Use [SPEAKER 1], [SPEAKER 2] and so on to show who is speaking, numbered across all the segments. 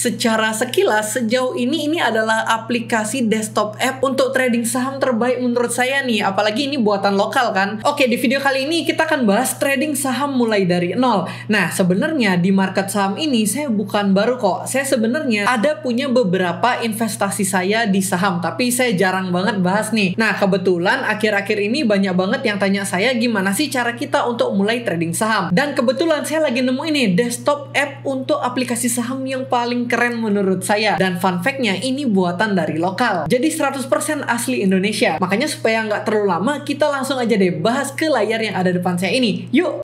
[SPEAKER 1] Secara sekilas, sejauh ini adalah aplikasi desktop app untuk trading saham terbaik menurut saya nih. Apalagi ini buatan lokal kan. Oke, di video kali ini kita akan bahas trading saham mulai dari nol. Nah, sebenarnya di market saham ini saya bukan baru kok. Saya sebenarnya ada punya beberapa investasi saya di saham, tapi saya jarang banget bahas nih. Nah, kebetulan akhir-akhir ini banyak banget yang tanya saya gimana sih cara kita untuk mulai trading saham. Dan kebetulan saya lagi nemu ini desktop app untuk aplikasi saham yang paling keren menurut saya. Dan fun fact-nya ini buatan dari lokal. Jadi 100% asli Indonesia. Makanya supaya nggak terlalu lama, kita langsung aja deh bahas ke layar yang ada depan saya ini. Yuk!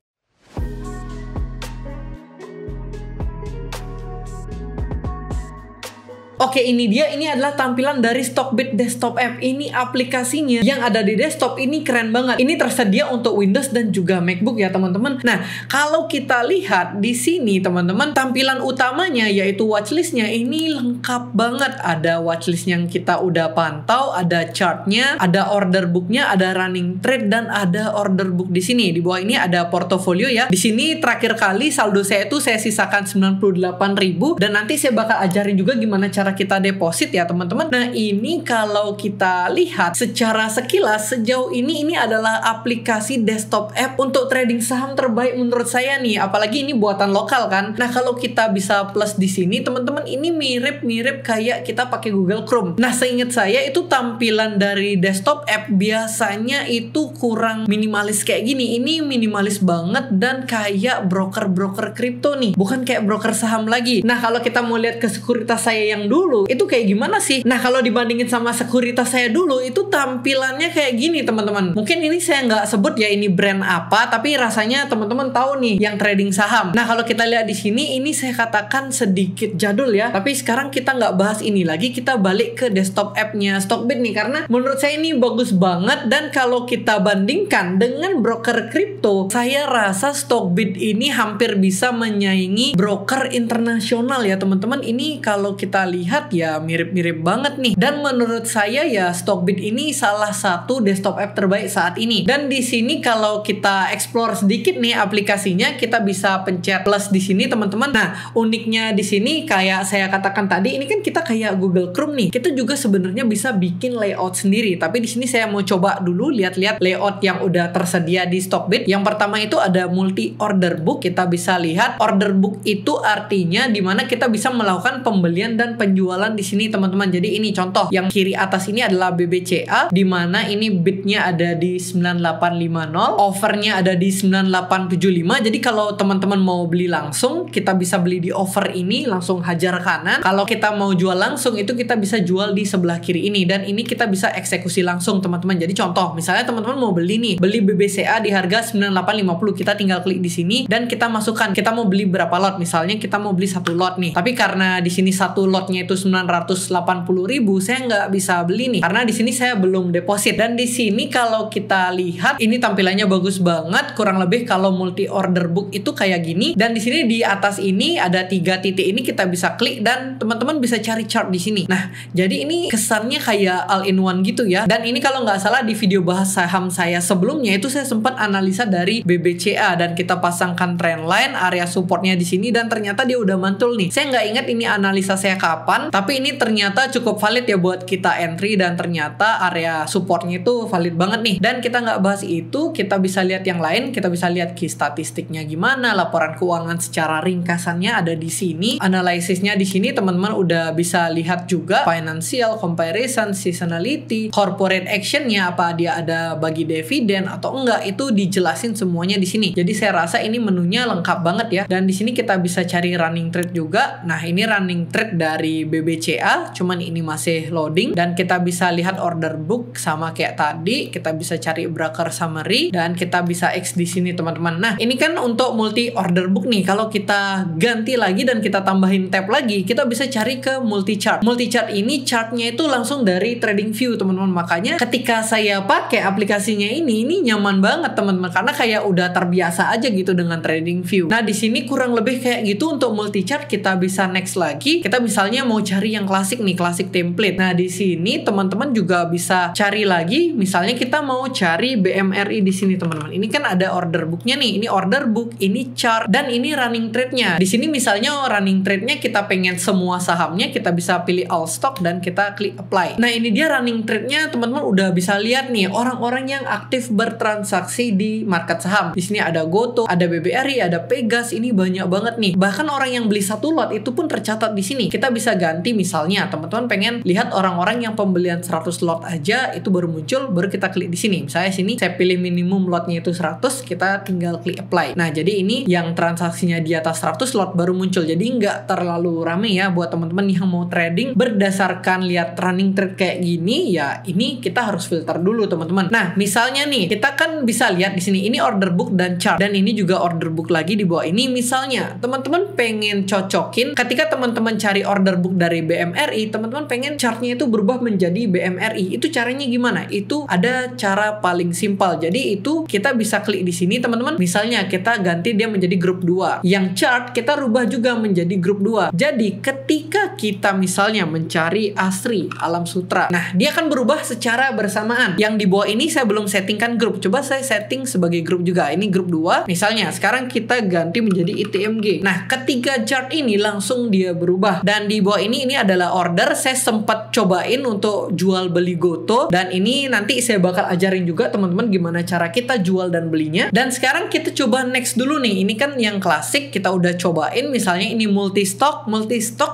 [SPEAKER 1] Oke, ini dia. Ini adalah tampilan dari Stockbit desktop app. Ini aplikasinya yang ada di desktop. Ini keren banget. Ini tersedia untuk Windows dan juga MacBook ya teman-teman. Nah, kalau kita lihat di sini teman-teman, tampilan utamanya yaitu watchlistnya ini lengkap banget. Ada watchlist yang kita udah pantau, ada chartnya, ada order booknya, ada running trade, dan ada order book di sini. Di bawah ini ada portofolio ya. Di sini terakhir kali saldo saya itu saya sisakan 98.000, dan nanti saya bakal ajarin juga gimana cara kita deposit ya teman-teman. Nah, ini kalau kita lihat secara sekilas, sejauh ini adalah aplikasi desktop app untuk trading saham terbaik menurut saya nih. Apalagi ini buatan lokal kan. Nah, kalau kita bisa plus di sini teman-teman, ini mirip-mirip kayak kita pakai Google Chrome. Nah, seingat saya itu tampilan dari desktop app biasanya itu kurang minimalis kayak gini. Ini minimalis banget dan kayak broker-broker kripto nih, bukan kayak broker saham lagi. Nah, kalau kita mau lihat ke sekuritas saya yang dulu itu kayak gimana sih? Nah, kalau dibandingin sama sekuritas saya dulu, itu tampilannya kayak gini teman-teman. Mungkin ini saya nggak sebut ya ini brand apa, tapi rasanya teman-teman tahu nih yang trading saham. Nah, kalau kita lihat di sini, ini saya katakan sedikit jadul ya, tapi sekarang kita nggak bahas ini lagi, kita balik ke desktop app-nya Stockbit nih, karena menurut saya ini bagus banget. Dan kalau kita bandingkan dengan broker kripto, saya rasa Stockbit ini hampir bisa menyaingi broker internasional ya teman-teman. Ini kalau kita lihat ya mirip-mirip banget nih. Dan menurut saya ya Stockbit ini salah satu desktop app terbaik saat ini. Dan di sini kalau kita explore sedikit nih aplikasinya, kita bisa pencet plus di sini teman-teman. Nah, uniknya di sini kayak saya katakan tadi, ini kan kita kayak Google Chrome nih. Kita juga sebenarnya bisa bikin layout sendiri. Tapi di sini saya mau coba dulu lihat-lihat layout yang udah tersedia di Stockbit. Yang pertama itu ada multi order book. Kita bisa lihat order book itu artinya dimana kita bisa melakukan pembelian dan penjualan di sini teman-teman. Jadi ini contoh yang kiri atas ini adalah BBCA, di mana ini bidnya ada di 9850, overnya ada di 9875. Jadi kalau teman-teman mau beli langsung, kita bisa beli di over ini langsung hajar kanan. Kalau kita mau jual langsung, itu kita bisa jual di sebelah kiri ini, dan ini kita bisa eksekusi langsung teman-teman. Jadi contoh, misalnya teman-teman mau beli nih, beli BBCA di harga 9850, kita tinggal klik di sini dan kita masukkan kita mau beli berapa lot. Misalnya kita mau beli satu lot nih, tapi karena di sini satu lotnya itu 980.000, saya nggak bisa beli nih karena di sini saya belum deposit. Dan di sini kalau kita lihat ini tampilannya bagus banget, kurang lebih kalau multi order book itu kayak gini. Dan di sini di atas ini ada 3 titik, ini kita bisa klik dan teman-teman bisa cari chart di sini. Nah, jadi ini kesannya kayak all in one gitu ya. Dan ini kalau nggak salah di video bahas saham saya sebelumnya itu saya sempat analisa dari BBCA dan kita pasangkan trendline, area supportnya di sini, dan ternyata dia udah mantul nih. Saya nggak ingat ini analisa saya kapan, tapi ini ternyata cukup valid ya buat kita entry, dan ternyata area supportnya itu valid banget nih. Dan kita nggak bahas itu, kita bisa lihat yang lain, kita bisa lihat key statistiknya gimana, laporan keuangan secara ringkasannya ada di sini, analisisnya di sini teman-teman udah bisa lihat juga, financial comparison, seasonality, corporate actionnya apa dia ada bagi dividen atau enggak, itu dijelasin semuanya di sini. Jadi saya rasa ini menunya lengkap banget ya. Dan di sini kita bisa cari running trade juga. Nah, ini running trade dari BBCA, cuman ini masih loading. Dan kita bisa lihat order book sama kayak tadi, kita bisa cari broker summary, dan kita bisa X di sini teman-teman. Nah, ini kan untuk multi order book nih. Kalau kita ganti lagi dan kita tambahin tab lagi, kita bisa cari ke multi chart. Multi chart ini chartnya itu langsung dari TradingView teman-teman. Makanya ketika saya pakai aplikasinya ini nyaman banget teman-teman, karena kayak udah terbiasa aja gitu dengan TradingView. Nah, di sini kurang lebih kayak gitu untuk multi chart. Kita bisa next lagi. Kita misalnya mau cari yang klasik nih, klasik template. Nah, di sini teman-teman juga bisa cari lagi. Misalnya kita mau cari BMRI di sini, teman-teman. Ini kan ada order booknya nih. Ini order book, ini chart, dan ini running trade-nya. Di sini misalnya running trade-nya kita pengen semua sahamnya, kita bisa pilih all stock dan kita klik apply. Nah, ini dia running trade-nya, teman-teman udah bisa lihat nih orang-orang yang aktif bertransaksi di market saham. Di sini ada Goto, ada BBRI, ada Pegas. Ini banyak banget nih. Bahkan orang yang beli satu lot itu pun tercatat di sini. Kita bisa ganti, misalnya teman-teman pengen lihat orang-orang yang pembelian 100 lot aja itu baru muncul, baru kita klik di sini. Misalnya sini saya pilih minimum lotnya itu 100, kita tinggal klik apply. Nah, jadi ini yang transaksinya di atas 100 lot baru muncul. Jadi nggak terlalu rame ya buat teman-teman yang mau trading berdasarkan lihat running trade kayak gini. Ya, ini kita harus filter dulu, teman-teman. Nah, misalnya nih, kita kan bisa lihat di sini ini order book dan chart, dan ini juga order book lagi di bawah ini. Misalnya teman-teman pengen cocokin ketika teman-teman cari order book dari BMRI, teman-teman pengen chartnya itu berubah menjadi BMRI. Itu caranya gimana? Itu ada cara paling simpel. Jadi itu kita bisa klik di sini, teman-teman. Misalnya kita ganti dia menjadi grup 2. Yang chart kita rubah juga menjadi grup 2. Jadi ketika kita misalnya mencari Asri Alam Sutra, nah dia akan berubah secara bersamaan. Yang di bawah ini saya belum settingkan grup. Coba saya setting sebagai grup juga. Ini grup 2. Misalnya sekarang kita ganti menjadi ITMG. Nah, ketika chart ini langsung dia berubah. Dan di bawah ini adalah order. Saya sempat cobain untuk jual beli Goto, dan ini nanti saya bakal ajarin juga teman-teman gimana cara kita jual dan belinya. Dan sekarang kita coba next dulu nih. Ini kan yang klasik kita udah cobain, misalnya ini multi stock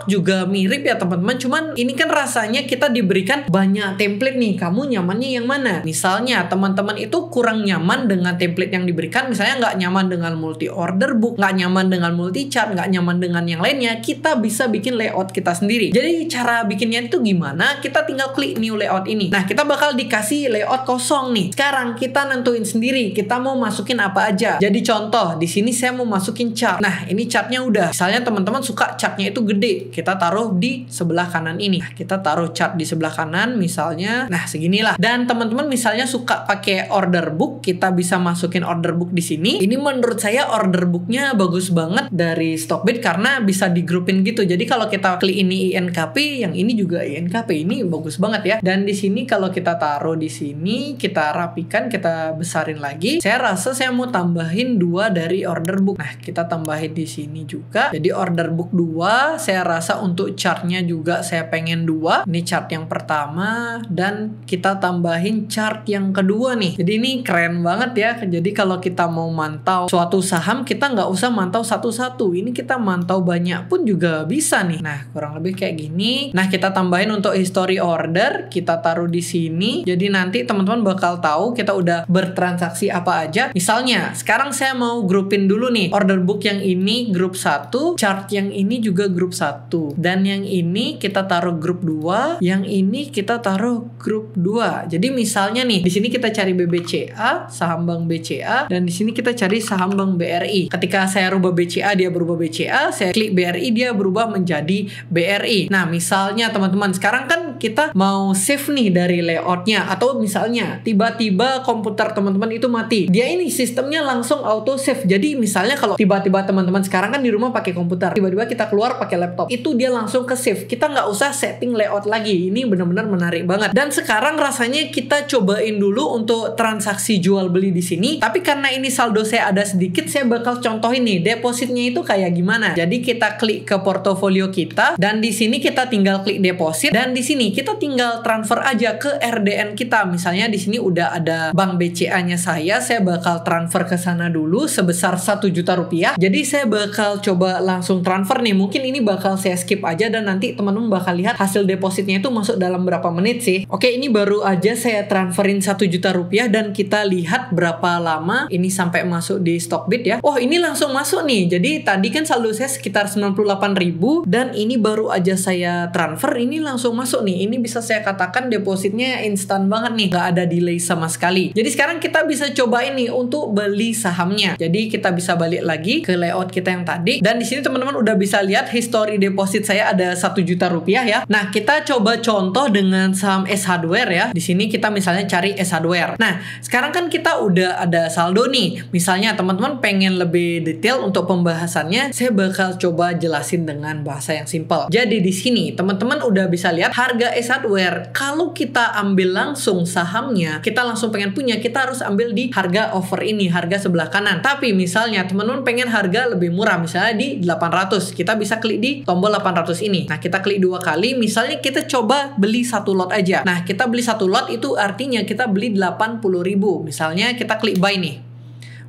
[SPEAKER 1] juga mirip ya teman-teman, cuman ini kan rasanya kita diberikan banyak template nih, kamu nyamannya yang mana. Misalnya teman-teman itu kurang nyaman dengan template yang diberikan, misalnya nggak nyaman dengan multi order book, nggak nyaman dengan multi chart, nggak nyaman dengan yang lainnya, kita bisa bikin layout kita sendiri. Jadi cara bikinnya itu gimana? Kita tinggal klik new layout ini. Nah, kita bakal dikasih layout kosong nih. Sekarang kita nentuin sendiri kita mau masukin apa aja. Jadi contoh di sini saya mau masukin chart. Nah, ini chartnya udah. Misalnya teman-teman suka chartnya itu gede, kita taruh di sebelah kanan ini. Nah, kita taruh chart di sebelah kanan misalnya. Nah, seginilah. Dan teman-teman misalnya suka pakai order book, kita bisa masukin order book di sini. Ini menurut saya order booknya bagus banget dari Stockbit karena bisa digrupin gitu. Jadi kalau kita klik ini INKP, yang ini juga INKP, ini bagus banget ya. Dan di sini kalau kita taruh di sini, kita rapikan, kita besarin lagi. Saya rasa saya mau tambahin 2 dari order book. Nah, kita tambahin di sini juga. Jadi order book 2, saya rasa untuk chartnya juga saya pengen 2. Ini chart yang pertama, dan kita tambahin chart yang kedua nih. Jadi ini keren banget ya. Jadi kalau kita mau mantau suatu saham, kita nggak usah mantau satu-satu. Ini kita mantau banyak pun juga bisa nih. Nah, kurang lebih kayak gini. Nah, kita tambahin untuk history order, kita taruh di sini. Jadi nanti teman-teman bakal tahu kita udah bertransaksi apa aja. Misalnya, sekarang saya mau grupin dulu nih. Order book yang ini grup 1, chart yang ini juga grup 1. Dan yang ini kita taruh grup 2, yang ini kita taruh grup 2. Jadi misalnya nih, di sini kita cari BBCA, saham Bank BCA, dan di sini kita cari saham Bank BRI. Ketika saya rubah BCA, dia berubah BCA, saya klik BRI, dia berubah menjadi BRI. Nah, misalnya teman-teman, sekarang kan kita mau save nih dari layoutnya, atau misalnya tiba-tiba komputer teman-teman itu mati, dia ini sistemnya langsung auto save. Jadi misalnya kalau tiba-tiba teman-teman sekarang kan di rumah pakai komputer, tiba-tiba kita keluar pakai laptop, itu dia langsung ke save. Kita nggak usah setting layout lagi. Ini benar-benar menarik banget. Dan sekarang rasanya kita cobain dulu untuk transaksi jual beli di sini. Tapi karena ini saldo saya ada sedikit, saya bakal contohin nih depositnya itu kayak gimana. Jadi kita klik ke portofolio kita, dan di sini kita tinggal klik deposit, dan di sini kita tinggal transfer aja ke RDN kita. Misalnya di sini udah ada Bank BCA-nya saya bakal transfer ke sana dulu sebesar 1 juta rupiah. Jadi saya bakal coba langsung transfer nih. Mungkin ini bakal saya skip aja, dan nanti teman-teman bakal lihat hasil depositnya itu masuk dalam berapa menit sih. Oke, ini baru aja saya transferin 1 juta rupiah, dan kita lihat berapa lama ini sampai masuk di Stockbit ya. Oh, ini langsung masuk nih. Jadi tadi kan saldo saya sekitar 98.000, dan ini baru aja saya transfer, ini langsung masuk nih. Ini bisa saya katakan depositnya instan banget nih, nggak ada delay sama sekali. Jadi sekarang kita bisa cobain nih untuk beli sahamnya. Jadi kita bisa balik lagi ke layout kita yang tadi, dan di sini teman-teman udah bisa lihat history deposit saya ada 1 juta rupiah ya. Nah, kita coba contoh dengan saham S Hardware ya. Di sini kita misalnya cari S Hardware. Nah, sekarang kan kita udah ada saldo nih. Misalnya teman-teman pengen lebih detail untuk pembahasannya, saya bakal coba jelasin dengan bahasa yang simple. simple. Jadi di sini teman-teman udah bisa lihat harga Ace Hardware. Kalau kita ambil langsung sahamnya, kita langsung pengen punya, kita harus ambil di harga offer ini, harga sebelah kanan. Tapi misalnya teman-teman pengen harga lebih murah, misalnya di 800, kita bisa klik di tombol 800 ini. Nah, kita klik 2 kali, misalnya kita coba beli 1 lot aja. Nah, kita beli 1 lot itu artinya kita beli 80.000. Misalnya kita klik buy nih.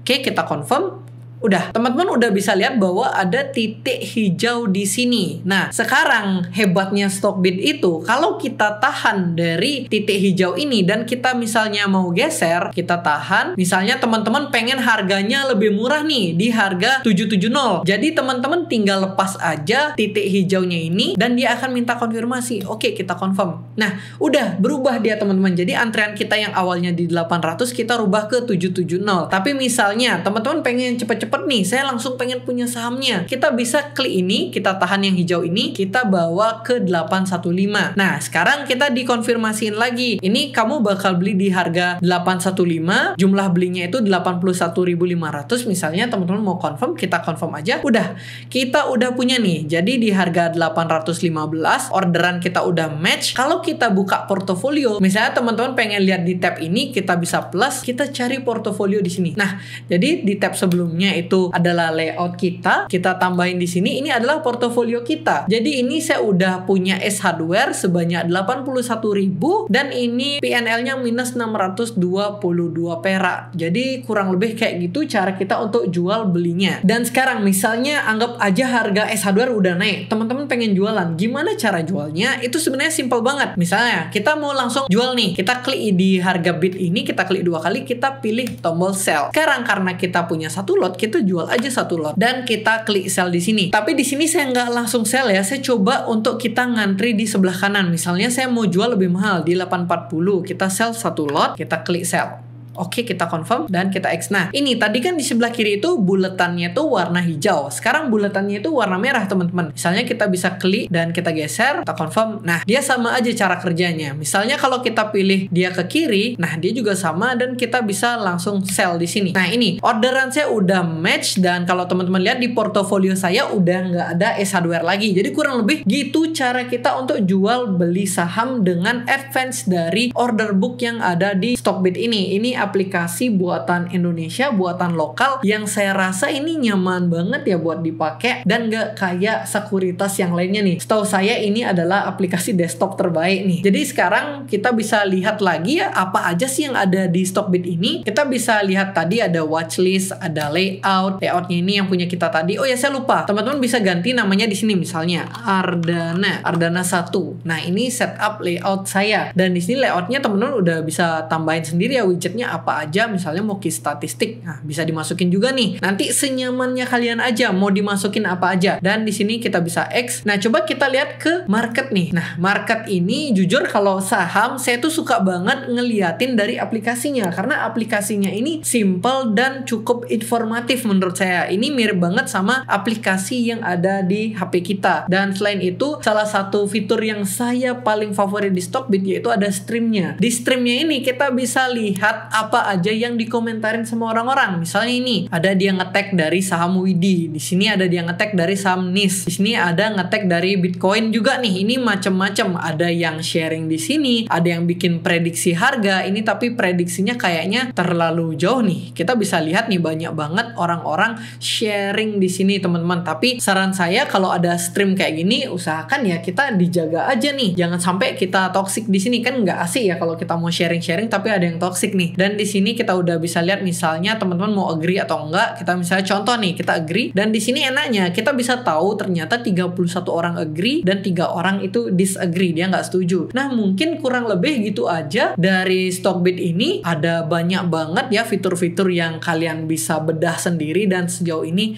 [SPEAKER 1] Oke, kita confirm. Udah, teman-teman udah bisa lihat bahwa ada titik hijau di sini. Nah, sekarang hebatnya Stockbit itu, kalau kita tahan dari titik hijau ini dan kita misalnya mau geser, kita tahan. Misalnya teman-teman pengen harganya lebih murah nih di harga 770. Jadi teman-teman tinggal lepas aja titik hijaunya ini dan dia akan minta konfirmasi. Oke, kita confirm. Nah, udah berubah dia teman-teman. Jadi antrean kita yang awalnya di 800 kita rubah ke 770. Tapi misalnya teman-teman pengen cepet-cepet nih, saya langsung pengen punya sahamnya. Kita bisa klik ini, kita tahan yang hijau ini, kita bawa ke 815. Nah, sekarang kita dikonfirmasiin lagi. Ini kamu bakal beli di harga 815, jumlah belinya itu 81.500 misalnya. Teman-teman mau confirm, kita confirm aja. Udah, kita udah punya nih. Jadi di harga 815, orderan kita udah match. Kalau kita buka portofolio, misalnya teman-teman pengen lihat di tab ini, kita bisa plus, kita cari portofolio di sini. Nah, jadi di tab sebelumnya itu adalah layout kita tambahin di sini, ini adalah portofolio kita. Jadi ini saya udah punya Ace Hardware sebanyak 81.000 dan ini PNL-nya minus 622 perak. Jadi kurang lebih kayak gitu cara kita untuk jual belinya. Dan sekarang misalnya anggap aja harga Ace Hardware udah naik, teman-teman pengen jualan, gimana cara jualnya? Itu sebenarnya simple banget. Misalnya kita mau langsung jual nih, kita klik di harga bid ini, kita klik 2 kali, kita pilih tombol sell. Sekarang karena kita punya 1 lot, kita jual aja 1 lot dan kita klik sell di sini. Tapi di sini saya nggak langsung sell ya, saya coba untuk kita ngantri di sebelah kanan. Misalnya saya mau jual lebih mahal di 840, kita sell 1 lot, kita klik sell. Oke, kita confirm dan kita X. Nah, ini tadi kan di sebelah kiri itu buletannya tuh warna hijau. Sekarang buletannya itu warna merah, teman-teman. Misalnya kita bisa klik dan kita geser, kita confirm. Nah, dia sama aja cara kerjanya. Misalnya kalau kita pilih dia ke kiri, nah dia juga sama dan kita bisa langsung sell di sini. Nah, ini orderan saya udah match dan kalau teman-teman lihat di portofolio saya udah nggak ada Ace Hardware lagi. Jadi kurang lebih gitu cara kita untuk jual beli saham dengan advance dari order book yang ada di Stockbit ini. Ini aplikasi buatan Indonesia, buatan lokal yang saya rasa ini nyaman banget ya buat dipakai dan gak kayak sekuritas yang lainnya nih. Setahu saya ini adalah aplikasi desktop terbaik nih. Jadi sekarang kita bisa lihat lagi ya apa aja sih yang ada di Stockbit ini. Kita bisa lihat tadi ada watchlist, ada layoutnya ini yang punya kita tadi. Oh ya, saya lupa. Teman-teman bisa ganti namanya di sini misalnya Ardana 1. Nah, ini setup layout saya dan di sini layoutnya teman-teman udah bisa tambahin sendiri ya widgetnya apa aja, misalnya mau key statistik, nah bisa dimasukin juga nih. Nanti senyamannya kalian aja mau dimasukin apa aja. Dan di sini kita bisa X. Nah, coba kita lihat ke market nih. Nah, market ini jujur kalau saham saya tuh suka banget ngeliatin dari aplikasinya karena aplikasinya ini simple dan cukup informatif menurut saya. Ini mirip banget sama aplikasi yang ada di HP kita. Dan selain itu, salah satu fitur yang saya paling favorit di Stockbit yaitu ada streamnya. Di streamnya ini kita bisa lihat apa aja yang dikomentarin sama orang-orang. Misalnya ini ada dia nge-tag dari saham Widi, di sini ada dia nge-tag dari saham NIS, di sini ada nge-tag dari Bitcoin juga nih. Ini macam-macam. Ada yang sharing di sini, ada yang bikin prediksi harga ini, tapi prediksinya kayaknya terlalu jauh nih. Kita bisa lihat nih banyak banget orang-orang sharing di sini, teman-teman. Tapi saran saya kalau ada stream kayak gini, usahakan ya kita dijaga aja nih. Jangan sampai kita toxic di sini, kan nggak asik ya kalau kita mau sharing-sharing tapi ada yang toxic nih. Dan di sini kita udah bisa lihat misalnya teman-teman mau agree atau enggak. Kita misalnya contoh nih, kita agree dan di sini enaknya kita bisa tahu ternyata 31 orang agree dan 3 orang itu disagree, dia nggak setuju. Nah, mungkin kurang lebih gitu aja dari Stockbit ini. Ada banyak banget ya fitur-fitur yang kalian bisa bedah sendiri dan sejauh ini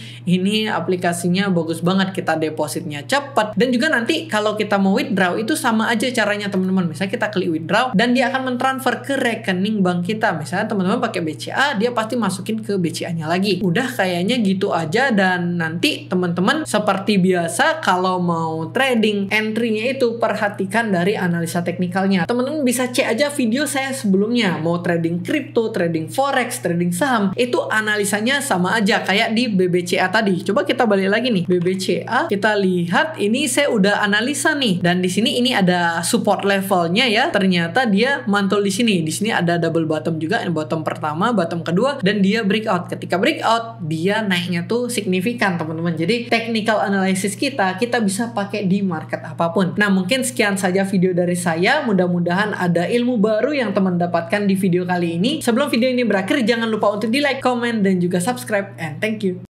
[SPEAKER 1] aplikasinya bagus banget. Kita depositnya cepat dan juga nanti kalau kita mau withdraw itu sama aja caranya, teman-teman. Misalnya kita klik withdraw dan dia akan mentransfer ke rekening bank kita. Misalnya teman-teman pakai BCA, dia pasti masukin ke BCA-nya lagi. Udah kayaknya gitu aja, dan nanti teman-teman seperti biasa kalau mau trading entry-nya itu perhatikan dari analisa teknikalnya. Teman-teman bisa cek aja video saya sebelumnya, mau trading kripto, trading forex, trading saham, itu analisanya sama aja kayak di BBCA tadi. Coba kita balik lagi nih, BBCA, kita lihat ini saya udah analisa nih, dan di sini ini ada support levelnya ya. Ternyata dia mantul di sini. Di sini ada double bottom juga, bottom pertama, bottom kedua, dan dia breakout. Ketika breakout, dia naiknya tuh signifikan, teman-teman. Jadi technical analysis kita bisa pakai di market apapun. Nah, mungkin sekian saja video dari saya. Mudah-mudahan ada ilmu baru yang teman dapatkan di video kali ini. Sebelum video ini berakhir, jangan lupa untuk di like, comment, dan juga subscribe. And thank you.